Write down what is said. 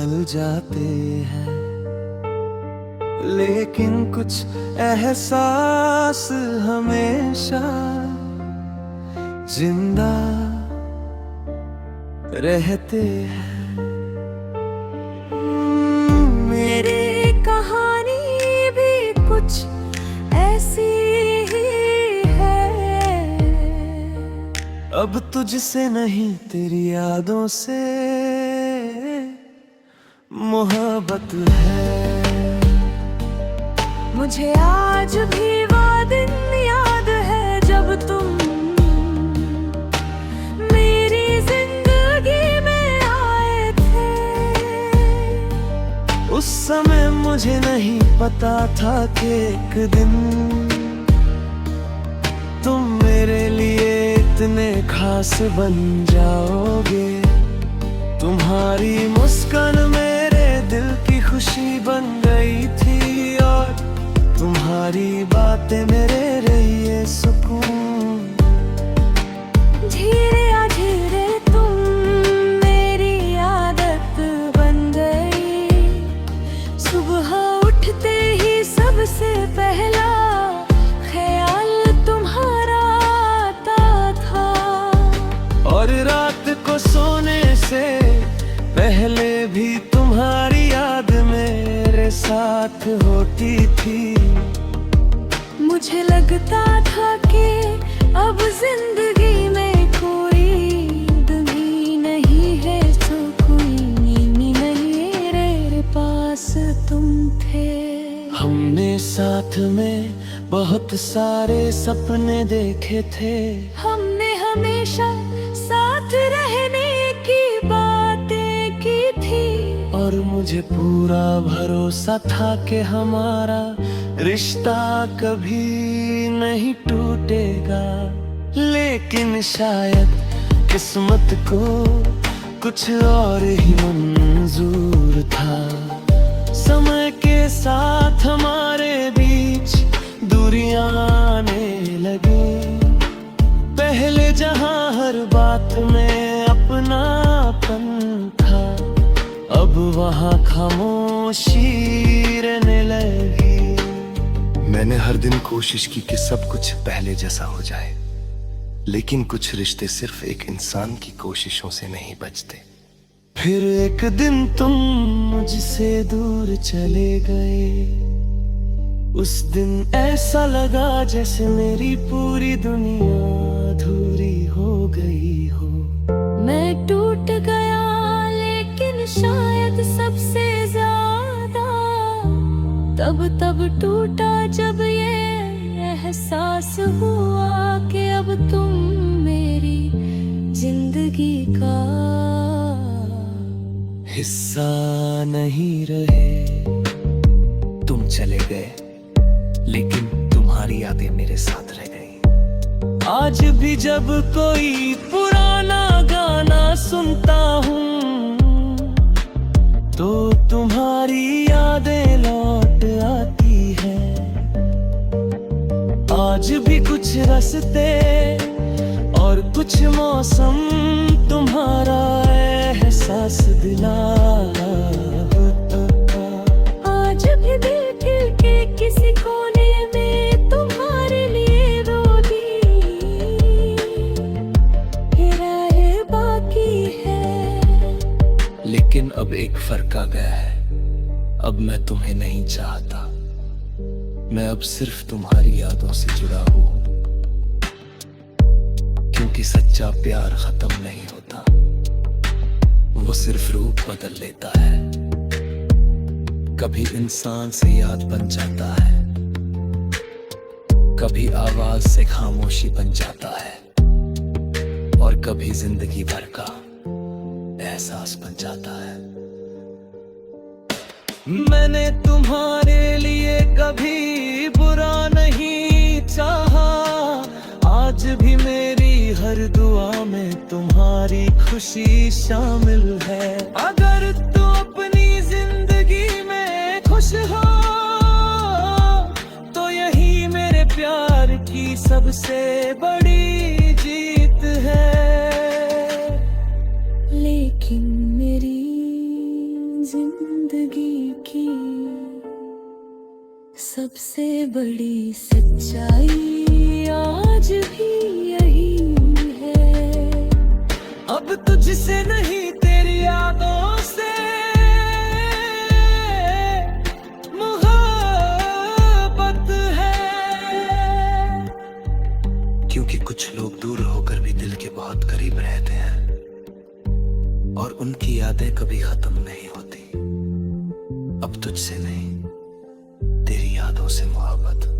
बदल जाते हैं, लेकिन कुछ एहसास हमेशा जिंदा रहते हैं। मेरी कहानी भी कुछ ऐसी ही है। अब तुझसे नहीं तेरी यादों से मोहब्बत है। मुझे आज भी वो दिन याद है जब तुम मेरी जिंदगी में आए थे। उस समय मुझे नहीं पता था कि एक दिन तुम मेरे लिए इतने खास बन जाओगे। तुम्हारी मुस्कान मेरे दिल की खुशी बन गई थी, और तुम्हारी बातें मेरे लिए सुकून। धीरे धीरे तुम मेरी आदत बन गई। सुबह उठते ही सबसे पहला ख्याल तुम्हारा आता था, और रात को सोने से पहले भी तुम्हारी याद मेरे साथ होती थी। मुझे लगता था कि अब जिंदगी में कोई दुनी नहीं है, तो कोई नीनी नहीं रे पास तुम थे। हमने साथ में बहुत सारे सपने देखे थे। हमने हमेशा साथ रहने की बातें की थी, और मुझे पूरा भरोसा था कि हमारा रिश्ता कभी नहीं टूटेगा। लेकिन शायद किस्मत को कुछ और ही मंजूर था। समय के साथ हमारे बीच दूरियां आने लगी। पहले जहां हर बात में अपनापन था, अब वहां खामोशी रहने लगी। मैंने हर दिन कोशिश की कि सब कुछ पहले जैसा हो जाए, लेकिन कुछ रिश्ते सिर्फ एक इंसान की कोशिशों से नहीं बचते। फिर एक दिन तुम मुझसे दूर चले गए। उस दिन ऐसा लगा जैसे मेरी पूरी दुनिया अधूरी हो गई हो। मैं टूट गया, लेकिन शायद सबसे ज्यादा तब टूटा जब ये एहसास हुआ कि अब तुम मेरी जिंदगी का हिस्सा नहीं रहे। तुम चले गए, लेकिन तुम्हारी यादें मेरे साथ रह गई। आज भी जब कोई पुराना गाना सुनता हूँ तो तुम्हारी यादें लौट आती है। आज भी कुछ रास्ते और कुछ मौसम तुम्हारा एहसास दिला। आज भी दिल के किसी कोने में तुम्हारे लिए रो दी राहें बाकी है। लेकिन अब एक फर्क आ गया है। अब मैं तुम्हें नहीं चाहता, मैं अब सिर्फ तुम्हारी यादों से जुड़ा हूँ। क्योंकि सच्चा प्यार खत्म नहीं होता, वो सिर्फ रूप बदल लेता है। कभी इंसान से याद बन जाता है, कभी आवाज से खामोशी बन जाता है, और कभी जिंदगी भर का एहसास बन जाता है। मैंने तुम्हारे लिए कभी बुरा नहीं चाहा। आज भी मेरी हर दुआ में तुम्हारी खुशी शामिल है। अगर तू अपनी जिंदगी में खुश हो तो यही मेरे प्यार की सबसे बड़ी जीत है। लेकिन मेरी जिंदगी की सबसे बड़ी सच्चाई आज भी यही है। अब तुझसे नहीं तेरी यादों से मोहब्बत है। क्योंकि कुछ लोग दूर होकर भी दिल के बहुत करीब रहते हैं और उनकी यादें कभी खत्म नहीं होती। अब तुझसे नहीं, तेरी यादों से मोहब्बत।